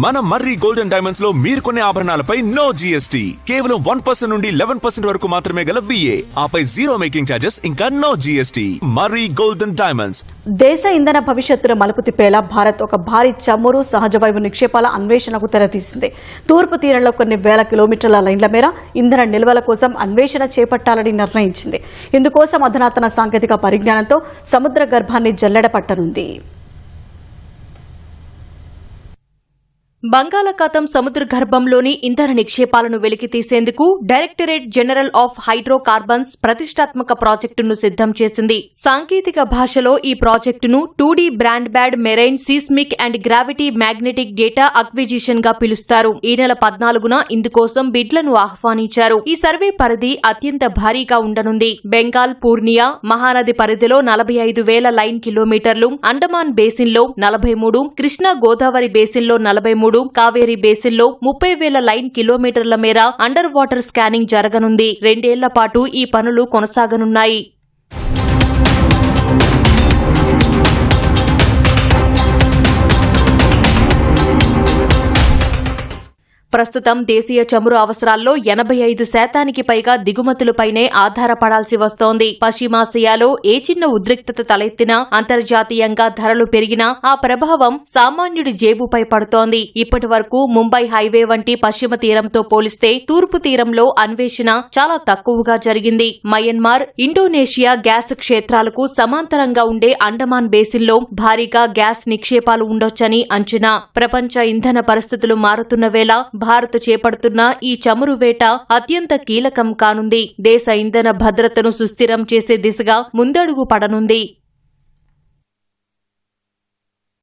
మన మర్రి golden diamonds లో మీరు కొనే ఆభరణాలపై నో జీఎస్టీ, కేవలం 1% నుండి 11% వరకు మాత్రమే గల VA, ఆపై జీరో మేకింగ్ ఛార్జెస్, ఇంకా నో జీఎస్టీ. మర్రి గోల్డెన్ డైమండ్స్. దేశ ఇంధన భవిష్యత్తును మలుపు తిప్పేలా భారత్ ఒక భారీ చమురు సహజ వాయువు నిక్షేపాల అన్వేషణకు తెరతీసింది. తూర్పు తీరంలో కొన్ని వేల కిలోమీటర్ల లైన్ల మేర ఇంధన నిల్వల కోసం అన్వేషణ చేపట్టాలని నిర్ణయించింది. ఇందుకోసం అధునాతన సాంకేతిక పరిజ్ఞానంతో సముద్ర గర్భాన్ని జల్లెడ పట్టనుంది. బంగాళాఖాతం సముద్ర గర్భంలోని ఇంధన నిక్షేపాలను వెలికితీసేందుకు డైరెక్టరేట్ జనరల్ ఆఫ్ హైడ్రోకార్బన్స్ ప్రతిష్టాత్మక ప్రాజెక్టును సిద్దం చేసింది. సాంకేతిక భాషలో ఈ ప్రాజెక్టును 2D broadband marine seismic and gravity magnetic data acquisition గా పిలుస్తారు. ఈ నెల 14న ఇందుకోసం బిడ్లను ఆహ్వానించారు. ఈ సర్వే పరిధి అత్యంత భారీగా ఉండనుంది. బెంగాల్ పూర్నియా మహానది పరిధిలో 45,000 లైన్ కిలోమీటర్లు, అండమాన్ బేసిన్లో 43, కృష్ణా గోదావరి బేసిన్లో 43, కావేరీ బేసిన్లో 30,000 లైన్ కిలోమీటర్ల మేర అండర్ వాటర్ స్కానింగ్ జరగనుంది. 2 ఏళ్ల పాటు ఈ పనులు కొనసాగనున్నాయి. ప్రస్తుతం దేశీయ చమురు అవసరాల్లో 85% పైగా దిగుమతులపైనే ఆధారపడాల్సి వస్తోంది. పశ్చిమాసియాలో ఏ చిన్న ఉద్రిక్తత తలెత్తినా, అంతర్జాతీయంగా ధరలు పెరిగినా ఆ ప్రభావం సామాన్యుడి జేబుపై పడుతోంది. ఇప్పటి వరకు ముంబై హైవే వంటి పశ్చిమ తీరంతో పోలిస్తే తూర్పు తీరంలో అన్వేషణ చాలా తక్కువగా జరిగింది. మయన్మార్, ఇండోనేషియా గ్యాస్ క్షేత్రాలకు సమాంతరంగా ఉండే అండమాన్ బేసిన్లో భారీగా గ్యాస్ నిక్షేపాలు ఉండొచ్చని అంచనా. ప్రపంచ ఇంధన పరిస్థితులు మారుతున్న వేళ భారత్ చేపడుతున్న ఈ చమురు వేట అత్యంత కీలకం కానుంది. దేశ ఇంధన భద్రతను సుస్థిరం చేసే దిశగా ముందడుగు పడనుంది.